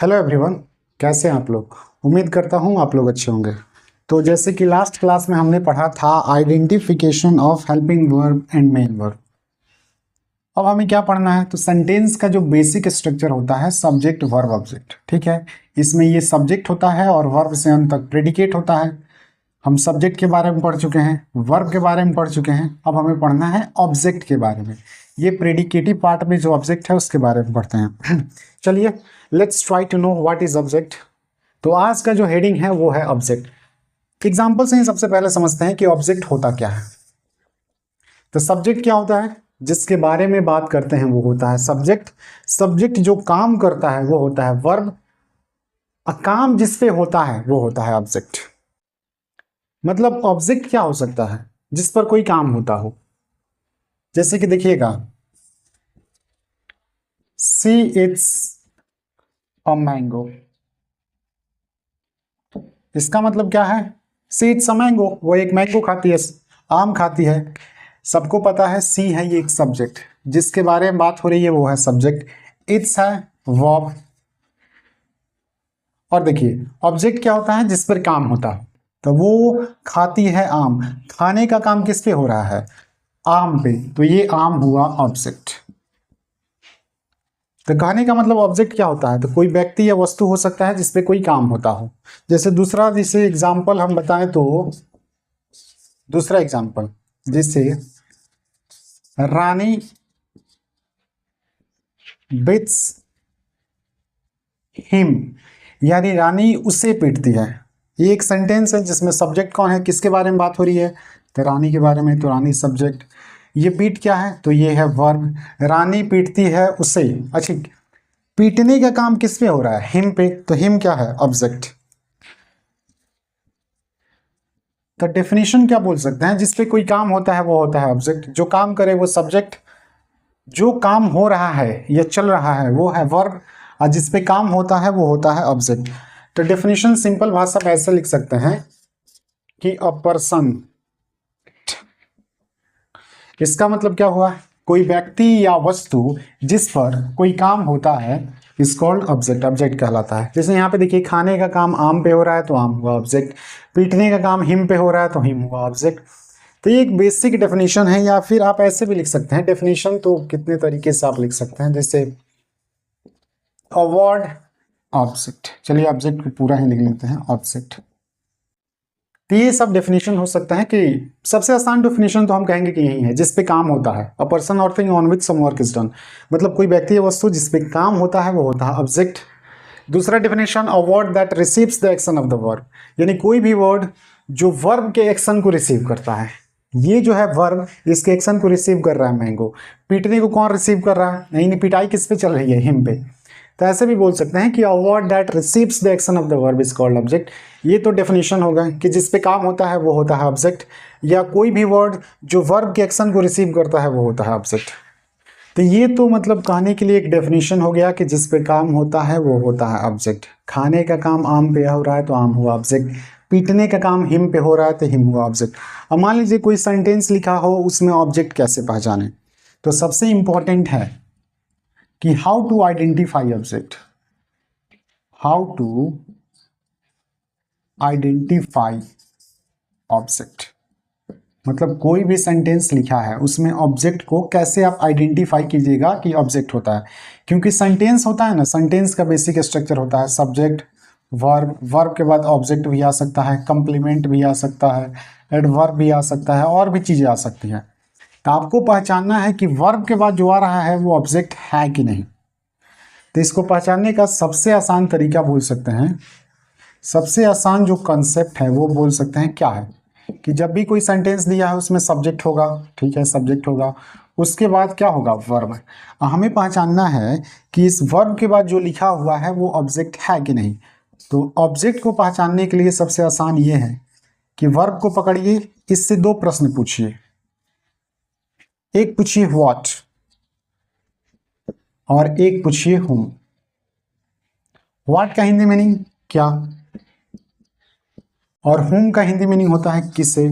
Hello everyone. कैसे हैं आप लोग? उम्मीद करता हूं आप लोग अच्छे होंगे। तो जैसे कि लास्ट क्लास में हमने पढ़ा था identification of helping verb and main verb. अब हमें क्या पढ़ना है? तो सेंटेंस का जो बेसिक स्ट्रक्चर होता है सब्जेक्ट वर्ब ऑब्जेक्ट, ठीक है। इसमें ये सब्जेक्ट होता है और वर्ब से अंत तक प्रेडिकेट होता है। हम सब्जेक्ट के बारे में पढ़ चुके हैं, वर्ब के बारे में पढ़ चुके हैं। अब हमें पढ़ना है ऑब्जेक्ट के बारे में। ये प्रेडिकेटिव पार्ट में जो ऑब्जेक्ट है उसके बारे में पढ़ते हैं। चलिए, let's try to know what is object. तो आज का जो हेडिंग है वो है ऑब्जेक्ट। एग्जाम्पल से ही सबसे पहले समझते हैं कि ऑब्जेक्ट होता क्या है। तो सब्जेक्ट क्या होता है? जिसके बारे में बात करते हैं वो होता है सब्जेक्ट। सब्जेक्ट जो काम करता है वो होता है वर्ब। काम जिस पे होता है वो होता है ऑब्जेक्ट। मतलब ऑब्जेक्ट क्या हो सकता है? जिस पर कोई काम होता हो। जैसे कि देखिएगा, सी इट्स अ मैंगो। इसका मतलब क्या है? सी इट्स अ मैंगो, वो एक मैंगो खाती है, आम खाती है। सबको पता है सी है ये एक सब्जेक्ट, जिसके बारे में बात हो रही है वो है सब्जेक्ट। इट्स है वर्ब। और देखिए, ऑब्जेक्ट क्या होता है? जिस पर काम होता है। तो वो खाती है आम। खाने का काम किस पे हो रहा है? आम पे। तो ये आम हुआ ऑब्जेक्ट। तो कहने का मतलब ऑब्जेक्ट क्या होता है? तो कोई व्यक्ति या वस्तु हो सकता है जिसपे कोई काम होता हो। जैसे दूसरा जैसे एग्जाम्पल हम बताएं तो, दूसरा एग्जाम्पल जैसे रानी बिट्स हिम, यानी रानी उसे पीटती है। ये एक सेंटेंस है जिसमें सब्जेक्ट कौन है, किसके बारे में बात हो रही है? तो रानी के बारे में। तो रानी सब्जेक्ट। ये पीट क्या है? तो ये है वर्ब। रानी पीटती है उसे। अच्छा, पीटने का काम किस पे हो रहा है? Him pay. तो हिम क्या है? ऑब्जेक्ट। तो डेफिनेशन क्या बोल सकते हैं? जिसपे कोई काम होता है वो होता है ऑब्जेक्ट। जो काम करे वो सब्जेक्ट। जो काम हो रहा है या चल रहा है वो है वर्ब। और जिसपे काम होता है वो होता है ऑब्जेक्ट। तो डेफिनेशन सिंपल भाषा में ऐसे लिख सकते हैं कि अ पर्सन। इसका मतलब क्या हुआ? कोई व्यक्ति या वस्तु जिस पर कोई काम होता है इज कॉल्ड ऑब्जेक्ट। ऑब्जेक्ट कहलाता है। जैसे यहाँ पे देखिए, खाने का काम आम पे हो रहा है तो आम हुआ ऑब्जेक्ट। पीटने का काम हिम पे हो रहा है तो हिम हुआ ऑब्जेक्ट। तो ये एक बेसिक डेफिनेशन है। या फिर आप ऐसे भी लिख सकते हैं, डेफिनेशन तो कितने तरीके से आप लिख सकते हैं। जैसे अवार्ड ऑब्जेक्ट। चलिए ऑब्जेक्ट को पूरा ही लिख लेते हैं, ऑब्जेक्ट। तो ये सब डेफिनेशन हो सकता है कि सबसे आसान डेफिनेशन तो हम कहेंगे कि यही है, जिस पे काम होता है। अ पर्सन और thing on which some work is done. मतलब कोई व्यक्ति या वस्तु जिस पे काम होता है वो होता है ऑब्जेक्ट। दूसरा definition, a word that receives the action of the verb. यानी कोई भी वर्ड जो वर्ब के एक्शन को रिसीव करता है। ये जो है वर्ब, इसके एक्शन को रिसीव कर रहा है मैंगो। पीटने को कौन रिसीव कर रहा है? नहीं, पिटाई किस पे चल रही है? Him pay. तो ऐसे भी बोल सकते हैं कि a word that receives the action of the verb is called object. ये तो डेफिनेशन होगा कि जिस पे काम होता है वो होता है ऑब्जेक्ट। या कोई भी वर्ड जो वर्ब के एक्शन को रिसीव करता है वो होता है ऑब्जेक्ट। तो ये तो मतलब कहने के लिए एक डेफिनेशन हो गया कि जिस पे काम होता है वो होता है ऑब्जेक्ट। खाने का काम आम पे हो रहा है तो आम हुआ ऑब्जेक्ट। पीटने का काम हिम पे हो रहा है तो हिम हुआ ऑब्जेक्ट। अब मान लीजिए कोई सेंटेंस लिखा हो, उसमें ऑब्जेक्ट कैसे पहचाने? तो सबसे इंपॉर्टेंट है कि how to identify object. How to identify object. मतलब कोई भी सेंटेंस लिखा है उसमें ऑब्जेक्ट को कैसे आप आइडेंटिफाई कीजिएगा कि ऑब्जेक्ट होता है। क्योंकि सेंटेंस होता है ना, सेंटेंस का बेसिक स्ट्रक्चर होता है सब्जेक्ट वर्ब। वर्ब के बाद ऑब्जेक्ट भी आ सकता है, कंप्लीमेंट भी आ सकता है, एडवर्ब भी आ सकता है, और भी चीज़ें आ सकती हैं। तो आपको पहचानना है कि वर्ब के बाद जो आ रहा है वो ऑब्जेक्ट है कि नहीं। तो इसको पहचानने का सबसे आसान तरीका बोल सकते हैं, सबसे आसान जो कंसेप्ट है वो बोल सकते हैं क्या है, कि जब भी कोई सेंटेंस दिया है उसमें सब्जेक्ट होगा, ठीक है, सब्जेक्ट होगा। उसके बाद क्या होगा? वर्ब। हमें पहचानना है कि इस वर्ब के बाद जो लिखा हुआ है वो ऑब्जेक्ट है कि नहीं। तो ऑब्जेक्ट को पहचानने के लिए सबसे आसान ये है कि वर्ब को पकड़िए, इससे दो प्रश्न पूछिए। एक पूछिए व्हाट और एक पूछिए हुम। व्हाट का हिंदी मीनिंग क्या, और हुम का हिंदी मीनिंग होता है किसे,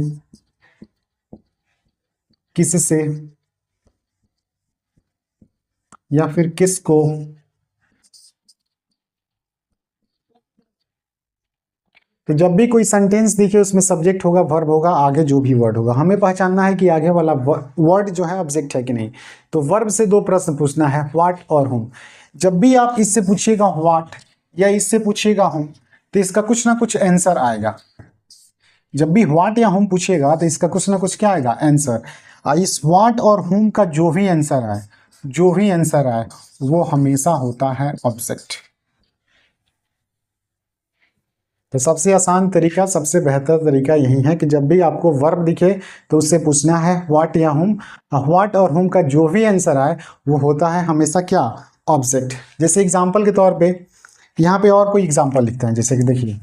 किससे, या फिर किसको। तो जब भी कोई सेंटेंस दिखे उसमें सब्जेक्ट होगा, वर्ब होगा, आगे जो भी वर्ड होगा, हमें पहचानना है कि आगे वाला वर्ड जो है ऑब्जेक्ट है कि नहीं। तो वर्ब से दो प्रश्न पूछना है, व्हाट और हुम। जब भी आप इससे पूछिएगा व्हाट या इससे पूछिएगा हुम तो इसका कुछ ना कुछ आंसर आएगा। जब भी व्हाट या हुम पूछेगा तो इसका कुछ ना कुछ क्या आएगा, आंसर। इस व्हाट और हुम का जो भी आंसर आए वो हमेशा होता है ऑब्जेक्ट। तो सबसे आसान तरीका, सबसे बेहतर तरीका यही है कि जब भी आपको वर्ब दिखे तो उससे पूछना है व्हाट या हुम। व्हाट और हुम का जो भी आंसर आए वो होता है हमेशा क्या, ऑब्जेक्ट। जैसे एग्जांपल के तौर पे यहाँ पे और कोई एग्जांपल लिखते हैं, जैसे कि देखिए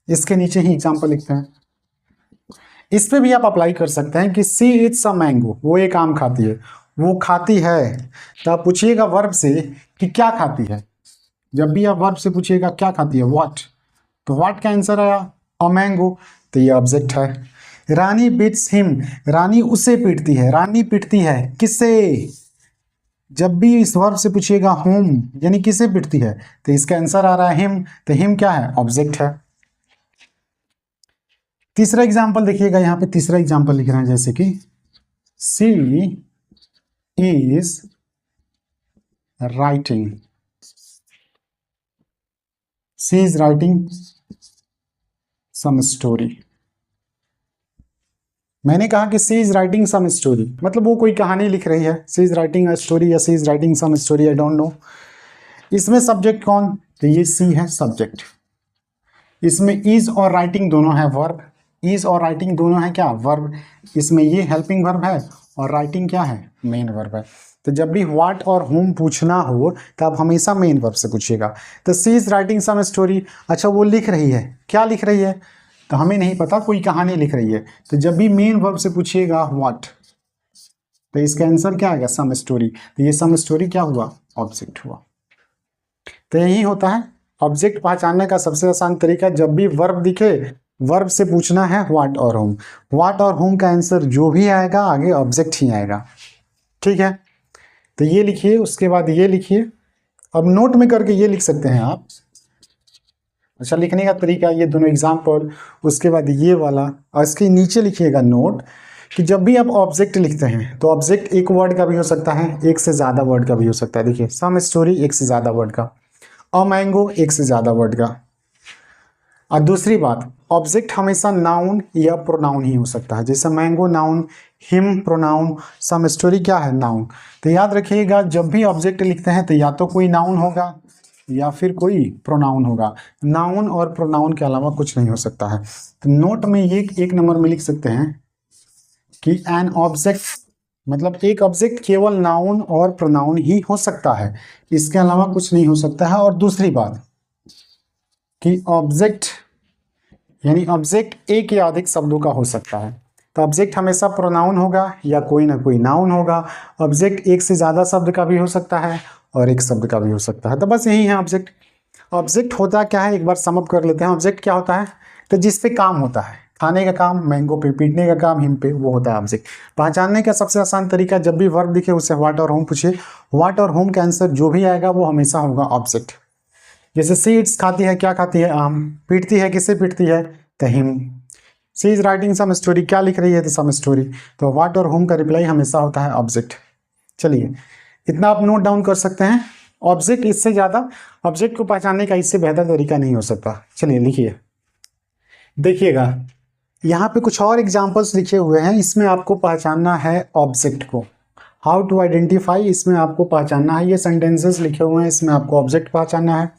इसके नीचे ही एग्जांपल लिखते हैं, इस पे भी आप अप्लाई कर सकते हैं कि सी इट्स अ मैंगो, वो एक आम खाती है, वो खाती है। तो आप पूछिएगा वर्ब से कि क्या खाती है। जब भी आप वर्ब से पूछिएगा क्या खाती है, व्हाट, तो व्हाट का आंसर आया अ मैंगो, तो ये ऑब्जेक्ट है। रानी बीट्स हिम, रानी उसे पीटती है, रानी पीटती है किसे। जब भी इस वर्ब से पूछिएगा हुम यानी किसे पीटती है तो इसका आंसर आ रहा है हिम, तो हिम क्या है, ऑब्जेक्ट है। तीसरा एग्जांपल देखिएगा, यहाँ पे तीसरा एग्जांपल लिख रहे हैं, जैसे कि she is writing, she is writing some story. मैंने कहा कि she is writing some story, मतलब वो कोई कहानी लिख रही है। She is writing a story या she is writing some story, I don't know. इसमें सब्जेक्ट कौन, तो ये सी है सब्जेक्ट। इसमें इज और राइटिंग दोनों है वर्ब, इज और राइटिंग दोनों है क्या, वर्ब। इसमें ये हेल्पिंग वर्ब है और राइटिंग क्या है, मेन वर्ब है। तो जब भी व्हाट और हुम पूछना हो तो आप हमेशा मेन वर्ब से पूछिएगा। तो सी इज राइटिंग सम स्टोरी, अच्छा वो लिख रही है, क्या लिख रही है, तो हमें नहीं पता, कोई कहानी लिख रही है। तो जब भी मेन वर्ब से पूछिएगा व्हाट तो इसका आंसर क्या आएगा, सम स्टोरी। तो ये सम स्टोरी क्या हुआ, ऑब्जेक्ट हुआ। तो यही होता है ऑब्जेक्ट पहचानने का सबसे आसान तरीका। जब भी वर्ब दिखे वर्ब से पूछना है व्हाट और होम, व्हाट और होम का आंसर जो भी आएगा आगे ऑब्जेक्ट ही आएगा। ठीक है, तो ये लिखिए, उसके बाद ये लिखिए। अब नोट में करके ये लिख सकते हैं आप। अच्छा, लिखने का तरीका ये दोनों एग्जाम्पल, उसके बाद ये वाला, और इसके नीचे लिखिएगा नोट कि जब भी आप ऑब्जेक्ट लिखते हैं तो ऑब्जेक्ट एक वर्ड का भी हो सकता है, एक से ज़्यादा वर्ड का भी हो सकता है। देखिए सम स्टोरी एक से ज़्यादा वर्ड का, अ मैंगो एक से ज़्यादा वर्ड का। और दूसरी बात, ऑब्जेक्ट हमेशा नाउन या प्रोनाउन ही हो सकता है। जैसे mango noun, him pronoun, some story क्या है, नाउन। तो याद रखिएगा जब भी ऑब्जेक्ट लिखते हैं तो या तो कोई नाउन होगा या फिर कोई प्रोनाउन होगा। नाउन और प्रोनाउन के अलावा कुछ नहीं हो सकता है। तो नोट में ये एक नंबर में लिख सकते हैं कि एन ऑब्जेक्ट, मतलब एक ऑब्जेक्ट केवल नाउन और प्रोनाउन ही हो सकता है, इसके अलावा कुछ नहीं हो सकता है। और दूसरी बात कि ऑब्जेक्ट यानी ऑब्जेक्ट एक या अधिक शब्दों का हो सकता है। तो ऑब्जेक्ट हमेशा प्रोनाउन होगा या कोई ना कोई नाउन होगा। ऑब्जेक्ट एक से ज़्यादा शब्द का भी हो सकता है और एक शब्द का भी हो सकता है। तो बस यही है ऑब्जेक्ट। ऑब्जेक्ट होता क्या है, एक बार सम अप कर लेते हैं। ऑब्जेक्ट क्या होता है, तो जिस पे काम होता है, खाने का काम मैंगो पे, पीटने का काम हिम पे, वो होता है ऑब्जेक्ट। पहचानने का सबसे आसान तरीका, जब भी वर्ब दिखे उससे व्हाट और होम पूछिए, व्हाट और होम का आंसर जो भी आएगा वो हमेशा होगा ऑब्जेक्ट। जैसे सीड्स खाती है, क्या खाती है, आम। पीटती है, किसे पीटती है, तो him. She is writing some story, क्या लिख रही है, तो सम स्टोरी। तो व्हाट और होम का रिप्लाई हमेशा होता है ऑब्जेक्ट। चलिए इतना आप नोट डाउन कर सकते हैं। ऑब्जेक्ट, इससे ज़्यादा ऑब्जेक्ट को पहचानने का इससे बेहतर तरीका नहीं हो सकता। चलिए लिखिए, देखिएगा यहाँ पे कुछ और एग्जाम्पल्स लिखे हुए हैं, इसमें आपको पहचानना है ऑब्जेक्ट को। हाउ टू आइडेंटिफाई, इसमें आपको पहचानना है। ये सेंटेंसेस लिखे हुए हैं, इसमें आपको ऑब्जेक्ट पहचानना है।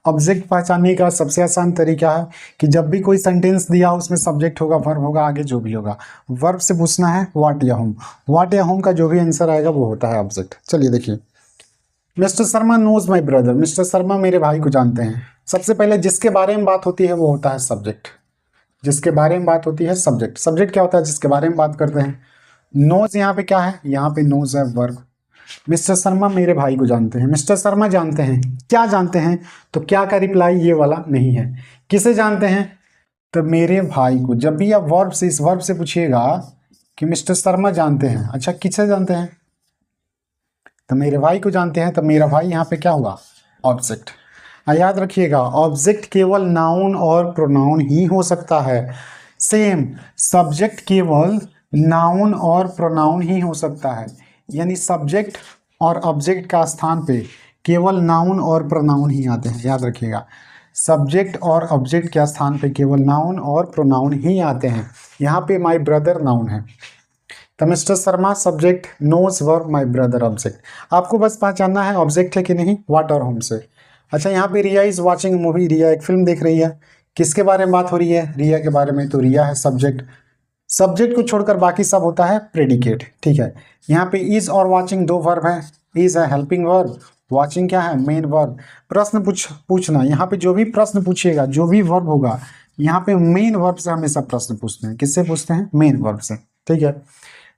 ऑब्जेक्ट पहचानने का सबसे आसान तरीका है कि जब भी कोई सेंटेंस दिया हो उसमें सब्जेक्ट होगा, वर्ब होगा, आगे जो भी होगा। वर्ब से पूछना है व्हाट या होम, व्हाट या होम का जो भी आंसर आएगा वो होता है ऑब्जेक्ट। चलिए देखिए, mister Sharma knows my brother, mister Sharma मेरे भाई को जानते हैं। सबसे पहले जिसके बारे में बात होती है वो होता है सब्जेक्ट। जिसके बारे में बात होती है सब्जेक्ट। सब्जेक्ट क्या होता है, जिसके बारे में बात करते हैं। नोज यहाँ पे क्या है, यहाँ पे नोज है वर्ब। मिस्टर शर्मा मेरे भाई को जानते हैं, मिस्टर शर्मा जानते हैं, क्या जानते हैं, तो क्या का रिप्लाई ये वाला नहीं है। किसे जानते हैं, तो मेरे भाई को। जब भी आप वर्ब से, इस वर्ब से पूछिएगा कि मिस्टर शर्मा जानते हैं, अच्छा किसे जानते हैं, तो मेरे भाई को जानते हैं, तो मेरा भाई यहाँ पे क्या होगा, ऑब्जेक्ट। याद रखिएगा ऑब्जेक्ट केवल नाउन और प्रोनाउन ही हो सकता है। सेम सब्जेक्ट केवल नाउन और प्रोनाउन ही हो सकता है, यानी सब्जेक्ट और ऑब्जेक्ट का स्थान पे केवल नाउन और प्रोनाउन ही आते हैं। याद रखिएगा सब्जेक्ट और ऑब्जेक्ट के स्थान पे केवल नाउन और प्रोनाउन ही आते हैं। यहाँ पे माय ब्रदर नाउन है, तो mister Sharma subject, knows verb, my brother object. आपको बस पहचानना है ऑब्जेक्ट है कि नहीं, व्हाट और होम से। अच्छा यहाँ पे रिया इज वॉचिंग मूवी, रिया एक फिल्म देख रही है। किसके बारे में बात हो रही है, रिया के बारे में, तो रिया है सब्जेक्ट। सब्जेक्ट को छोड़कर बाकी सब होता है प्रेडिकेट, ठीक है। यहाँ पे इज और वॉचिंग दो वर्ब है, इज है हेल्पिंग वर्ब, वॉचिंग क्या है मेन वर्ब। प्रश्न पूछना, यहाँ पे जो भी प्रश्न पूछिएगा, जो भी वर्ब होगा, यहाँ पे मेन वर्ब से हमेशा प्रश्न पूछते हैं। किससे पूछते हैं, मेन वर्ब से, ठीक है।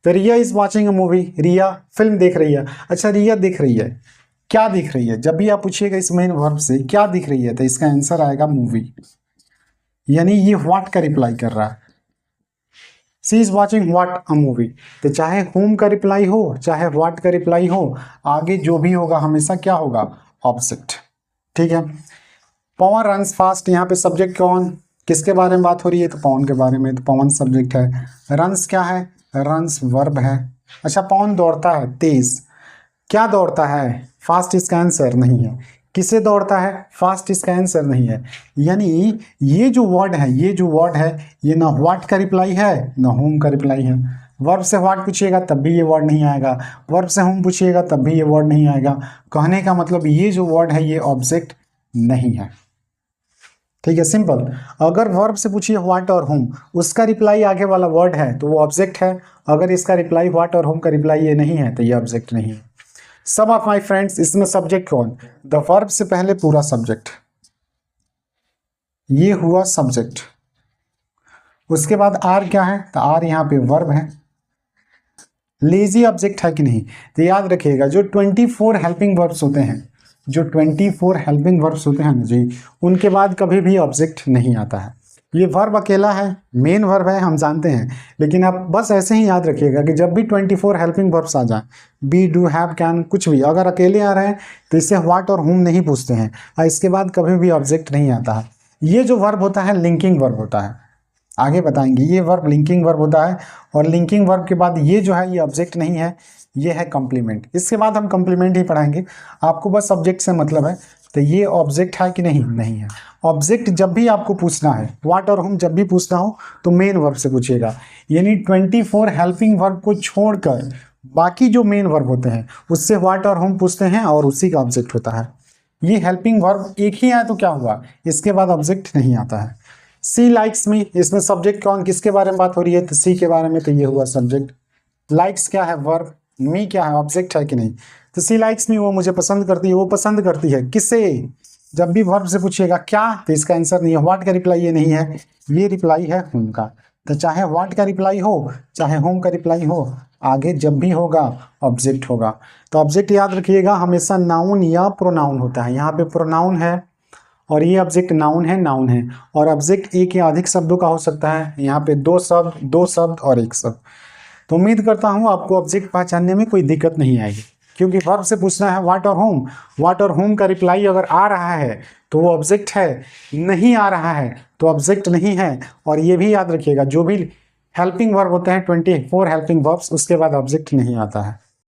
तो Riya is watching a movie, Riya film देख रही है। अच्छा रिया देख रही है, क्या दिख रही है, जब भी आप पूछिएगा इस मेन वर्ब से क्या दिख रही है, तो इसका आंसर आएगा मूवी, यानी ये व्हाट का रिप्लाई कर रहा है। She is watching what a movie, तो चाहे होम का रिप्लाई हो चाहे व्हाट का रिप्लाई हो, आगे जो भी होगा हमेशा क्या होगा, ऑब्जेक्ट, ठीक है। पवन रन्स फास्ट, यहाँ पे सब्जेक्ट कौन, किसके बारे में बात हो रही है, तो पवन के बारे में, तो पवन सब्जेक्ट है। रन्स क्या है, रन्स वर्ब है। अच्छा पवन दौड़ता है तेज, क्या दौड़ता है, फास्ट इसका आंसर नहीं है। किसे दौड़ता है, फास्ट इसका आंसर नहीं है। यानी ये जो वर्ड है, ये जो वर्ड है, ये ना व्हाट का रिप्लाई है ना होम का रिप्लाई है। वर्ब से व्हाट पूछिएगा तब भी ये वर्ड नहीं आएगा, वर्ब से होम पूछिएगा तब भी ये वर्ड नहीं आएगा। कहने का मतलब ये जो वर्ड है ये ऑब्जेक्ट नहीं है, ठीक है, सिंपल। अगर वर्ब से पूछिए व्हाट और होम, उसका रिप्लाई आगे वाला वर्ड है तो वो ऑब्जेक्ट है। अगर इसका रिप्लाई व्हाट और होम का रिप्लाई ये नहीं है तो ये ऑब्जेक्ट नहीं है। सम ऑफ माई फ्रेंड्स, इसमें सब्जेक्ट कौन, द वर्ब से पहले पूरा सब्जेक्ट, ये हुआ सब्जेक्ट। उसके बाद आर क्या है, तो आर यहाँ पे वर्ब है। लेजी ऑब्जेक्ट है कि नहीं, तो याद रखिएगा जो 24 हेल्पिंग वर्ब्स होते हैं, जो 24 हेल्पिंग वर्ब्स होते हैं ना जी, उनके बाद कभी भी ऑब्जेक्ट नहीं आता है। ये वर्ब अकेला है, मेन वर्ब है, हम जानते हैं, लेकिन आप बस ऐसे ही याद रखिएगा कि जब भी 24 हेल्पिंग वर्ब्स आ जाए, बी, डू, हैव, कैन, कुछ भी अगर अकेले आ रहे हैं तो इससे व्हाट और हुम नहीं पूछते हैं, और इसके बाद कभी भी ऑब्जेक्ट नहीं आता है। ये जो वर्ब होता है लिंकिंग वर्ब होता है, आगे बताएंगे। ये वर्ब लिंकिंग वर्ब होता है, और लिंकिंग वर्ब के बाद ये जो है ये ऑब्जेक्ट नहीं है, ये है कॉम्प्लीमेंट। इसके बाद हम कॉम्प्लीमेंट ही पढ़ाएंगे, आपको बस सब्जेक्ट से मतलब है। तो ये ऑब्जेक्ट है कि नहीं, नहीं है। ऑब्जेक्ट जब भी आपको पूछना है, व्हाट और होम जब भी पूछना हो तो मेन वर्ब से पूछिएगा, यानी 24 हेल्पिंग वर्ब को छोड़कर बाकी जो मेन वर्ब होते हैं उससे व्हाट और होम पूछते हैं और उसी का ऑब्जेक्ट होता है। ये हेल्पिंग वर्ब एक ही आया तो क्या हुआ, इसके बाद ऑब्जेक्ट नहीं आता है। सी लाइक्स मी, इसमें सब्जेक्ट कौन, किसके बारे में बात हो रही है, तो सी के बारे में, तो ये हुआ सब्जेक्ट। लाइक्स क्या है वर्ब, मी क्या है ऑब्जेक्ट है कि नहीं, तो सी लाइक्स मी, वो मुझे पसंद करती है, वो पसंद करती है किसे, जब भी वर्ब से पूछिएगा क्या, तो इसका आंसर नहीं है। व्हाट का रिप्लाई ये नहीं है, ये रिप्लाई है होम का। तो चाहे व्हाट का रिप्लाई हो चाहे होम का रिप्लाई हो, आगे जब भी होगा ऑब्जेक्ट होगा। तो ऑब्जेक्ट याद रखिएगा हमेशा नाउन या प्रोनाउन होता है। यहाँ पे प्रोनाउन है और ये ऑब्जेक्ट नाउन है, और ऑब्जेक्ट एक या अधिक शब्दों का हो सकता है। यहाँ पे दो शब्द और एक शब्द। तो उम्मीद करता हूँ आपको ऑब्जेक्ट पहचानने में कोई दिक्कत नहीं आएगी, क्योंकि वर्ब से पूछना है व्हाट और होम का रिप्लाई अगर आ रहा है तो वो ऑब्जेक्ट है, नहीं आ रहा है तो ऑब्जेक्ट नहीं है। और ये भी याद रखिएगा जो भी हेल्पिंग वर्ब होते हैं 24 हेल्पिंग वर्ब्स, उसके बाद ऑब्जेक्ट नहीं आता है।